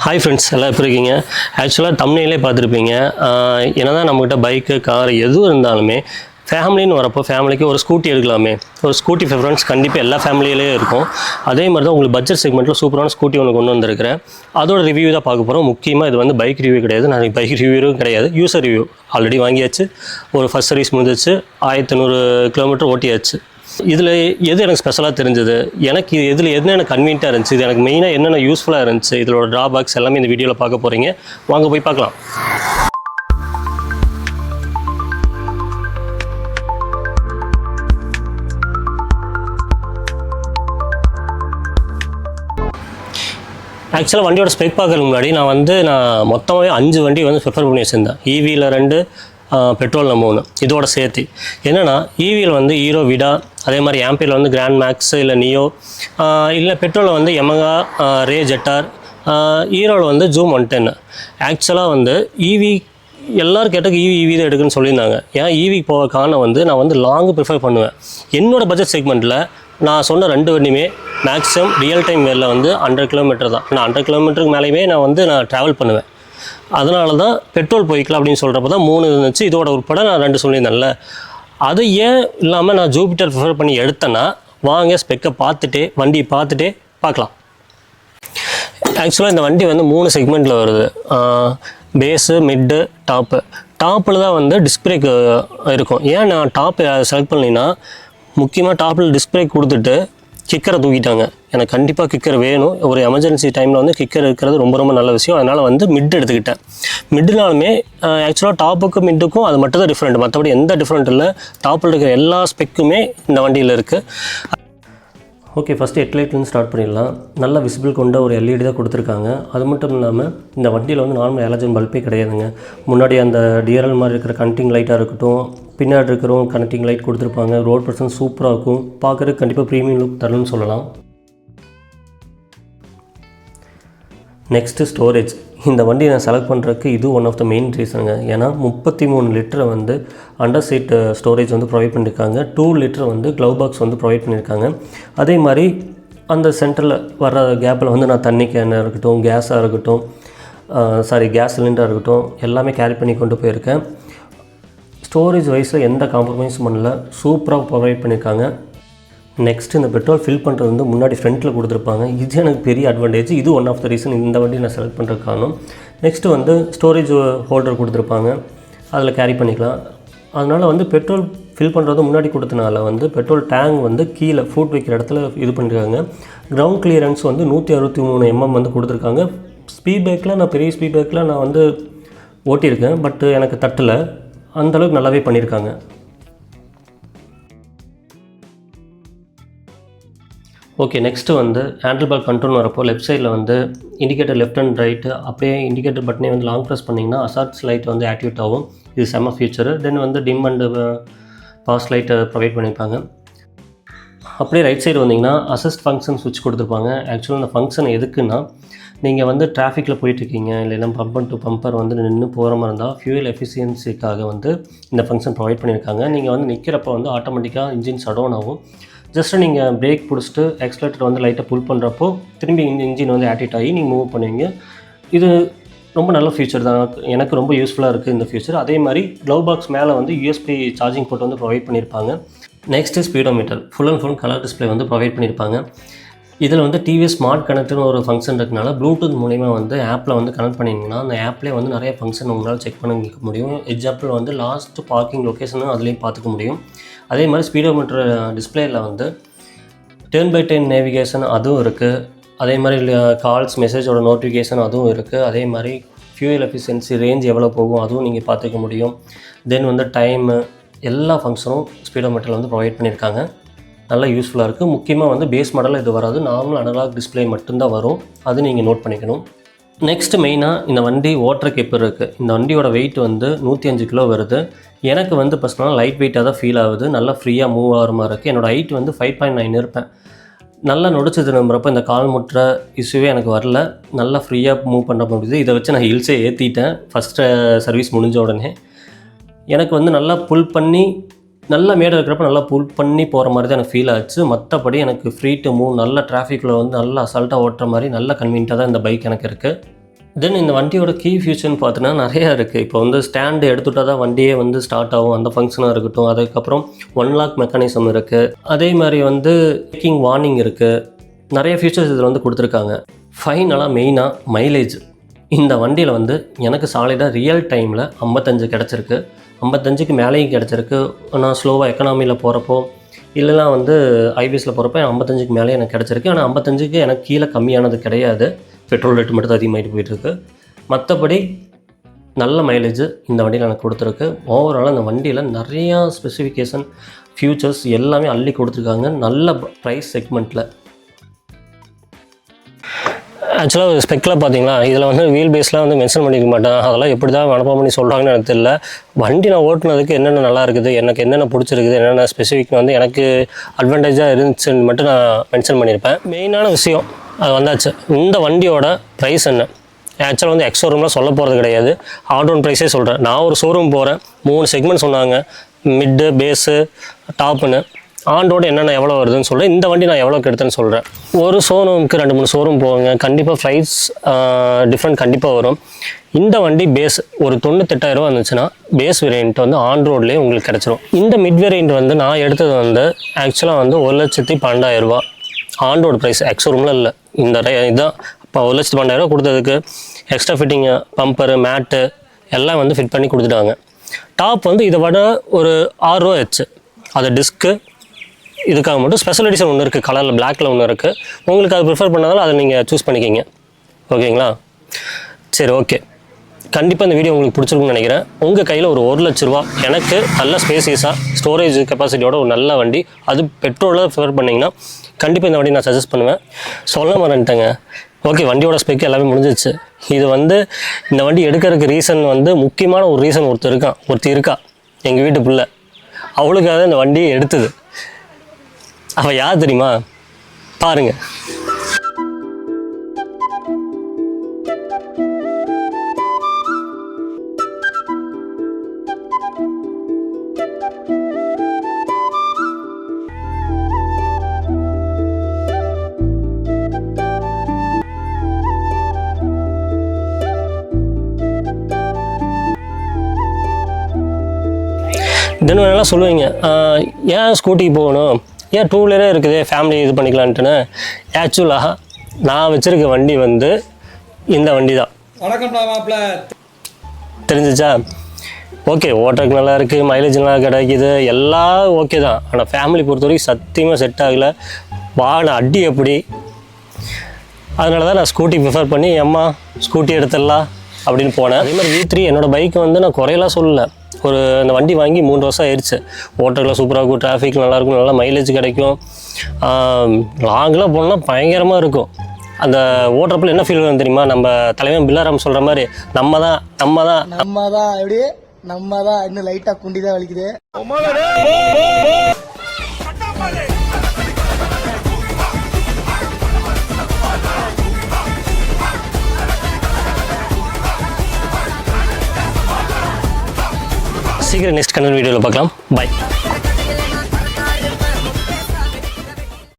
Hi friends, எல்லாம் எப்படி இருக்கீங்க? ஆக்சுவலாக தம்ப்நெயிலே பார்த்துருப்பீங்க. என்னதான் நம்மகிட்ட பைக்கு, கார் எதுவும் இருந்தாலுமே ஃபேமிலின்னு வரப்போ ஃபேமிலிக்கு ஒரு ஸ்கூட்டி எடுக்கலாமே, ஒரு ஸ்கூட்டி ப்ரிஃபரன்ஸ் கண்டிப்பாக எல்லா ஃபேமிலியிலேயும் இருக்கும். அதே மாதிரி தான் உங்களுக்கு பட்ஜெட் செக்மெண்ட்டில் சூப்பரான ஸ்கூட்டி ஒன்று கொண்டு வந்திருக்கிறேன். அதோட ரிவ்யூ தான் பார்க்க போகிறோம். முக்கியமாக இது வந்து பைக் ரிவ்யூ கிடையாது, நான் பைக் ரிவ்யூவும் கிடையாது, யூசர் ரிவ்யூ. ஆல்ரெடி வாங்கியாச்சு, ஒரு ஃபஸ்ட் சர்வீஸ் முடிஞ்சிச்சு, 1500 கிலோமீட்டர் ஓட்டியாச்சு. இதில் எது எனக்கு ஸ்பெஷலாக தெரிஞ்சது, எனக்கு இதில் என்னென்ன கன்வீனியண்ட்டாக இருந்துச்சு, இது எனக்கு மெயினாக என்னென்ன யூஸ்ஃபுல்லாக இருந்துச்சு, இதோட ட்ராபேக்ஸ் எல்லாமே இந்த வீடியோவில் பார்க்க போகிறீங்க. வாங்க போய் பார்க்கலாம். ஆக்சுவலாக வண்டியோட ஸ்பெக் பார்க்கறதுக்கு முன்னாடி நான் மொத்தமாகவே 5 வண்டி வந்து ப்ரிஃபர் பண்ணி வச்சுருந்தேன். ஈவியில் 2, பெட்ரோலில் 3, இதோட சேர்த்து. என்னென்னா ஈவியில் வந்து ஹீரோ விடா, அதே மாதிரி ஆம்பியரில் வந்து கிராண்ட் மேக்ஸ் இல்லை நியோ, இல்லை பெட்ரோலில் வந்து யமகா ரே ஜெட்டார், ஹீரோவில் வந்து ஜூம் 110. ஆக்சுவலாக வந்து ஈவி எல்லோரும் கேட்டக்கு ஈவி தான் எடுக்குன்னு சொல்லியிருந்தாங்க. ஏன் ஈவிக்கு போக காரணம் வந்து நான் வந்து லாங்கு ப்ரிஃபர் பண்ணுவேன். என்னோடய பட்ஜெட் செக்மெண்ட்டில் நான் சொன்ன 2 வண்டியுமே மேக்ஸிமம் ரியல் டைம் வேரில் வந்து 100 கிலோமீட்டர் தான். நான் 100 கிலோமீட்டருக்கு மேலேயுமே நான் ட்ராவல் பண்ணுவேன். அதனால தான் பெட்ரோல் போய்க்கலாம் அப்படின்னு சொல்கிறப்ப தான் 3 இருந்துச்சு. இதோட உட்பட நான் 2 சொல்லியிருந்தேன்ல. அது ஏன் இல்லாமல் நான் ஜூபிட்டர் ப்ரிஃபர் பண்ணி எடுத்தேன்னா, வாங்க ஸ்பெக்கை வண்டியை பார்த்துட்டே பார்க்கலாம். ஆக்சுவலாக இந்த வண்டி வந்து 3 செக்மெண்ட்டில் வருது. பேஸு, மிட்டு, டாப்பில் தான் வந்து டிஸ்க் பிரேக் இருக்கும். ஏன் நான் டாப் செலக்ட் பண்ணினா, முக்கியமாக டாப்பில் டிஸ்க் பிரேக் கொடுத்துட்டு கிக்கரை தூக்கிட்டாங்க. எனக்கு கண்டிப்பாக கிக்கர் வேணும். ஒரு எமர்ஜென்சி டைமில் வந்து கிக்கர் இருக்கிறது ரொம்ப ரொம்ப நல்ல விஷயம். அதனால் வந்து மிட் எடுத்துக்கிட்டேன். மிட்டுனாலுமே ஆக்சுவலாக டாப்புக்கும் மிட்டுக்கும் அது மட்டும் தான் டிஃப்ரெண்ட், மற்றபடி எந்த டிஃப்ரெண்ட் இல்லை. டாப்பில் இருக்கிற எல்லா ஸ்பெக்குமே இந்த வண்டியில் இருக்குது. ஓகே, ஃபஸ்ட்டு ஹெட்லைட்லேருந்து ஸ்டார்ட் பண்ணிடலாம். நல்ல விசிபிள் கொண்ட ஒரு எல்இடி தான் கொடுத்துருக்காங்க. அது மட்டும் இல்லாமல் இந்த வண்டியில் வந்து நார்மல் ஹாலஜன் பல்பே கிடையாதுங்க. முன்னாடி அந்த டிஆர்எல் மாதிரி இருக்கிற கனெக்டிங் லைட்டாக இருக்கட்டும், பின்னாடி இருக்கிறவங்க கனெக்டிங் லைட் கொடுத்துருப்பாங்க. ரோட் பர்சன் சூப்பராக இருக்கும், பார்க்குறதுக்கு கண்டிப்பாக ப்ரீமியம் லுக் தரணும்னு சொல்லலாம். Next storage. இந்த வண்டி நான் செலக்ட் பண்ணுறதுக்கு இது ஒன் ஆஃப் த மெயின் ரீசனுங்க. ஏன்னா 33 லிட்டரை வந்து அண்டர் சீட் ஸ்டோரேஜ் வந்து ப்ரொவைட் பண்ணியிருக்காங்க. 2 லிட்டர் வந்து க்ளவ் பாக்ஸ் வந்து ப்ரொவைட் பண்ணியிருக்காங்க. அதே மாதிரி அந்த சென்டரில் வர்ற கேப்பில் வந்து நான் தண்ணி கேனாக இருக்கட்டும், கேஸாக இருக்கட்டும், கேஸ் சிலிண்டராக இருக்கட்டும், எல்லாமே கேரி பண்ணி கொண்டு போயிருக்கேன். ஸ்டோரேஜ் வைஸில் எந்த காம்ப்ரமைஸும் பண்ணல, சூப்பராக ப்ரொவைட் பண்ணியிருக்காங்க. நெக்ஸ்ட்டு இந்த பெட்ரோல் ஃபில் பண்ணுறது வந்து முன்னாடி ஃப்ரண்ட்டில் கொடுத்துருப்பாங்க. இது எனக்கு பெரிய அட்வான்டேஜ். இது ஒன் ஆஃப் த ரீசன் இந்த வண்டி நான் செலக்ட் பண்ணுறதுக்கு காரணம். நெக்ஸ்ட்டு வந்து ஸ்டோரேஜ் ஹோல்டர் கொடுத்துருப்பாங்க, அதில் கேரி பண்ணிக்கலாம். அதனால் வந்து பெட்ரோல் ஃபில் பண்ணுறது முன்னாடி கொடுத்தனால வந்து பெட்ரோல் டேங்க் வந்து கீழே ஃபுட் வைக்கிற இடத்துல இது பண்ணியிருக்காங்க. கிரவுண்ட் கிளியரன்ஸ் வந்து 163 mm வந்து கொடுத்துருக்காங்க. ஸ்பீட் பிரேக்கில் நான் பெரிய ஸ்பீட் பிரேக்கில் நான் வந்து ஓட்டியிருக்கேன், பட் எனக்கு தட்டலை. அந்தளவுக்கு நல்லாவே பண்ணியிருக்காங்க. ஓகே, நெக்ஸ்ட்டு வந்து ஹேண்டில் பார் கண்ட்ரோல் வரப்போ லெஃப்ட் சைடில் வந்து இண்டிகேட்டர் லெஃப்ட் அண்ட் ரைட்டு, அப்படியே இண்டிகேட்டர் பட்டனே வந்து லாங் ப்ரெஸ் பண்ணிங்கன்னா அசார்ட்ஸ் லைட் வந்து ஆக்டிவேட் ஆகும். இது செம்ம ஃபீச்சரு. தென் வந்து டிம் அண்டு பாஸ் லைட்டை ப்ரொவைட் பண்ணியிருப்பாங்க. அப்படியே ரைட் சைடு வந்தீங்கன்னா அசிஸ்ட் ஃபங்க்ஷன் சுவிட்ச் கொடுத்துருப்பாங்க. ஆக்சுவலாக இந்த ஃபங்க்ஷன் எதுக்குன்னா, நீங்கள் வந்து டிராஃபிக்கில் போயிட்டுருக்கீங்க, இல்லைன்னா பம்பர் டு பம்பர் வந்து நின்று போகிற மாதிரி இருந்தால் ஃபியூயல் எஃபிஷியன்சிக்காக வந்து இந்த ஃபங்க்ஷன் ப்ரொவைட் பண்ணியிருக்காங்க. நீங்கள் வந்து நிற்கிறப்ப வந்து ஆட்டோமேட்டிக்காக இன்ஜின் ஷட் டவுன் ஆகும். ஜஸ்ட்டு நீங்கள் பிரேக் பிடிச்சிட்டு எக்ஸ்லேட்டர் வந்து லைட்டாக புல் பண்ணுறப்போ திரும்பி இன்ஜின் வந்து ஆக்டிவேட் ஆகி நீங்கள் மூவ் பண்ணுவீங்க. இது ரொம்ப நல்ல ஃபீச்சர் தான், எனக்கு ரொம்ப யூஸ்ஃபுல்லாக இருக்குது இந்த ஃபீச்சர். அதே மாதிரி க்ளவ் பாக்ஸ் மேலே வந்து யூஎஸ்பி சார்ஜிங் போர்ட் வந்து ப்ரொவைட் பண்ணியிருப்பாங்க. Next speedometer full and full colour display வந்து ப்ரொவைட் பண்ணியிருப்பாங்க. இதில் வந்து டிவிஎஸ் ஸ்மார்ட் கனெக்ட்னு ஒரு ஃபங்க்ஷன் இருக்கனால ப்ளூடூத் மூலிமா வந்து ஆப்பில் வந்து கனெக்ட் பண்ணிங்கன்னா அந்த ஆப்லேயே வந்து நிறைய ஃபங்க்ஷன் உங்களால் செக் பண்ணிக்க முடியும். எக்ஸாம்பிள் வந்து லாஸ்ட் பார்க்கிங் லொக்கேஷனும் அதுலேயும் பார்த்துக்க முடியும். அதே மாதிரி ஸ்பீடோமீட்டர் டிஸ்பிளேயில் வந்து 10x10 நேவிகேஷன் அதுவும் இருக்குது. அதே மாதிரி கால்ஸ் மெசேஜோட நோட்டிஃபிகேஷன் அதுவும் இருக்குது. அதே மாதிரி ஃபியூயல் எஃபிஷியன்சி ரேஞ்ச் எவ்வளோ போகும் அதுவும் நீங்கள் பார்த்துக்க முடியும். தென் வந்து டைமு, எல்லா ஃபங்க்ஷனும் ஸ்பீடோமீட்டரில் வந்து ப்ரொவைட் பண்ணியிருக்காங்க. நல்லா யூஸ்ஃபுல்லாக இருக்குது. முக்கியமாக வந்து பேஸ் மாடலில் இது வராது, நார்மல் அனலாக் டிஸ்பிளே மட்டும்தான் வரும். அது நீங்கள் நோட் பண்ணிக்கணும். நெக்ஸ்ட்டு மெயினாக இந்த வண்டி ஓட்டுற கேப்பர் இருக்குது. இந்த வண்டியோட வெயிட் வந்து 105 கிலோ வருது. எனக்கு வந்து பர்சனலாக லைட் வெயிட்டாக தான் ஃபீல் ஆகுது. நல்லா ஃப்ரீயாக மூவ் ஆகிற மாதிரி இருக்குது. என்னோடய ஹைட் வந்து 5.9 இருப்பேன். நல்லா நொடிச்சு திரும்புகிறப்போ இந்த கால் முட்டுற இஷ்யூவே எனக்கு வரல. நல்லா ஃப்ரீயாக மூவ் பண்ணுற முடியுது. இதை வச்சு நான் ஹில்ஸே ஏற்றிட்டேன் ஃபஸ்ட்டு சர்வீஸ் முடிஞ்ச உடனே. எனக்கு வந்து நல்லா புல் பண்ணி நல்லா மேடை இருக்கிறப்ப நல்லா புல் பண்ணி போகிற மாதிரி தான் எனக்கு ஃபீல் ஆச்சு. மற்றபடி எனக்கு ஃப்ரீ டு மூவ், நல்ல டிராஃபிக்கில் வந்து நல்லா அசால்ட்டாக ஓட்டுற மாதிரி நல்ல கன்வீனியண்ட்டாக தான் இந்த பைக் எனக்கு இருக்குது. தென் இந்த வண்டியோட கீ ஃபியூச்சர்னு பார்த்தோன்னா நிறையா இருக்குது. இப்போ வந்து ஸ்டாண்டு எடுத்துகிட்டா தான் வண்டியே வந்து ஸ்டார்ட் ஆகும், அந்த ஃபங்க்ஷனாக இருக்கட்டும். அதுக்கப்புறம் 1 லாக் மெக்கானிசம் இருக்குது. அதே மாதிரி வந்து பிரேக்கிங் வார்னிங் இருக்குது. நிறைய ஃபீச்சர்ஸ் இதில் வந்து கொடுத்துருக்காங்க. ஃபைனலாக மெயினாக மைலேஜ். இந்த வண்டியில் வந்து எனக்கு சாலிடாக ரியல் டைமில் 55 கிடச்சிருக்கு. 55க்கு மேலேயும் கிடச்சிருக்கு. நான் ஸ்லோவாக எக்கனாமியில் போகிறப்போ இல்லைனா வந்து ஐபிஎஸில் போகிறப்போ 55க்கு மேலே எனக்கு கிடச்சிருக்கு. ஆனால் 55க்கு எனக்கு கீழே கம்மியானது கிடையாது. பெட்ரோல் ரேட்டு மட்டும் தான் அதிகமாகிட்டு போயிட்டுருக்கு. மற்றபடி நல்ல மைலேஜ் இந்த வண்டியில் எனக்கு கொடுத்துருக்கு. ஓவராலாக இந்த வண்டியில் நிறையா ஸ்பெசிஃபிகேஷன் ஃபியூச்சர்ஸ் எல்லாமே அள்ளி கொடுத்துருக்காங்க நல்ல ப்ரைஸ் செக்மெண்ட்டில். ஆக்சுவலாக ஸ்பெக்கில் பார்த்தீங்களா, இதில் வந்து வீல் பேஸ்லாம் வந்து மென்ஷன் பண்ணிக்க மாட்டேன். அதெல்லாம் எப்படி தான் மனப்பாடம் பண்ணி சொல்கிறாங்கன்னு எனக்கு தெரியல. வண்டி நான் ஓட்டுனதுக்கு என்னென்ன நல்லா இருக்குது, எனக்கு என்னென்ன பிடிச்சிருக்குது, என்னென்ன ஸ்பெசிஃபிக் வந்து எனக்கு அட்வான்டேஜாக இருந்துச்சுன்னு மட்டும் நான் மென்ஷன் பண்ணியிருப்பேன். மெயினான விஷயம் அது வந்தாச்சு. இந்த வண்டியோட ப்ரைஸ் என்ன? ஆக்சுவலாக வந்து எக்ஸ் ஷோரூம்லாம் சொல்ல போகிறது கிடையாது. ஆன் ரோட் ப்ரைஸே சொல்கிறேன். நான் ஒரு ஷோரூம் போகிறேன், 3 செக்மெண்ட் சொன்னாங்க, மிட்டு, பேஸு, டாப்புன்னு. ஆன் ரோடு என்னென்ன எவ்வளோ வருதுன்னு சொல்கிறேன். இந்த வண்டி நான் எவ்வளோக்கு எடுத்தேன்னு சொல்கிறேன். ஒரு ஷோரூமுக்கு 2-3 ஷோரூம் போவாங்க, கண்டிப்பாக ப்ரைஸ் டிஃப்ரெண்ட் கண்டிப்பாக வரும். இந்த வண்டி பேஸ் ஒரு 98,000 இருந்துச்சுன்னா பேஸ் வேரியண்ட் வந்து ஆன் ரோட்லேயே உங்களுக்கு கிடச்சிரும். இந்த மிட் வேரியண்ட் வந்து நான் எடுத்தது வந்து ஆக்சுவலாக வந்து 1,12,000 ஆன் ரோடு ப்ரைஸ். எக்ஸ் ஷோரூமில் இல்லை, இந்த இதுதான். இப்போ 1,12,000 கொடுத்ததுக்கு எக்ஸ்ட்ரா ஃபிட்டிங்கு, பம்பரு, மேட்டு எல்லாம் வந்து ஃபிட் பண்ணி கொடுத்துட்டாங்க. டாப் வந்து இதை விட ஒரு 6 ரூபா ஆச்சு. அது டிஸ்க்கு இதுக்காக மட்டும் ஸ்பெஷல் எடிஷன் ஒன்று இருக்குது, கலரில் பிளாக்கில் ஒன்று இருக்குது. உங்களுக்கு அது ப்ரிஃபர் பண்ணதாலும் அதை நீங்கள் சூஸ் பண்ணிக்கிங்க. ஓகேங்களா? சரி, ஓகே. கண்டிப்பாக இந்த வீடியோ உங்களுக்கு பிடிச்சிருக்குன்னு நினைக்கிறேன். உங்கள் கையில் ஒரு 1,00,000 ரூபா எனக்கு நல்ல ஸ்பேசியஸாக ஸ்டோரேஜ் கெப்பாசிட்டியோட ஒரு நல்ல வண்டி, அது பெட்ரோலில் ப்ரிஃபர் பண்ணிங்கன்னா கண்டிப்பாக இந்த வண்டி நான் சஜஸ்ட் பண்ணுவேன். சொல்ல மாட்டேன்ட்டேங்க. ஓகே, வண்டியோட ஸ்பெக் எல்லாமே முடிஞ்சிச்சு. இது வந்து இந்த வண்டி எடுக்கிறதுக்கு ரீசன் வந்து முக்கியமான ஒரு ரீசன் ஒருத்தி இருக்கா எங்கள் வீட்டு பிள்ளை. அவளுக்காக இந்த வண்டியை எடுத்தது. அவள் யார் தெரியுமா? பாருங்க. தென் எல்லாம் சொல்லுவீங்க, ஏன் ஸ்கூட்டிக்கு போகணும், ஏன் 2 வீலரே இருக்குது, ஃபேமிலி இது பண்ணிக்கலான்ட்டுன்னு. ஆக்சுவலாக நான் வச்சுருக்க வண்டி வந்து இந்த வண்டி தான். தெரிஞ்சிச்சா? ஓகே, ஓட்டுறதுக்கு நல்லா இருக்குது, மைலேஜ் நல்லா கிடைக்கிது, எல்லாம் ஓகே தான். ஆனால் ஃபேமிலி பொறுத்த வரைக்கும் சத்தியமாக செட் ஆகலை. வாகன அடி எப்படி. அதனால தான் நான் ஸ்கூட்டி ப்ரிஃபர் பண்ணி அம்மா ஸ்கூட்டி எடுத்துடலாம் அப்படின்னு போனேன். அதே மாதிரி V3 என்னோடய பைக்கை வந்து நான் குறையெல்லாம் சொல்லலை. அந்த வண்டி வாங்கி 3 வருஷம் ஆயிடுச்சு. ஓட்டர்லாம் சூப்பராக இருக்கும், டிராஃபிக் நல்லாயிருக்கும், நல்லா மைலேஜ் கிடைக்கும். லாங்கெலாம் போனோம்னா பயங்கரமாக இருக்கும். அந்த ஓட்டுறப்பில் என்ன ஃபீல் வரும் தெரியுமா? நம்ம தலைவன் பில்லாராம் சொல்கிற மாதிரி நம்ம தான் அப்படியே நம்ம தான் இன்னும் லைட்டாக குண்டி தான் வலிக்குது. சீக்கிரம் நெக்ஸ்ட் கண்டென்ட் வீடியோவில் பார்க்கலாம். பாய்.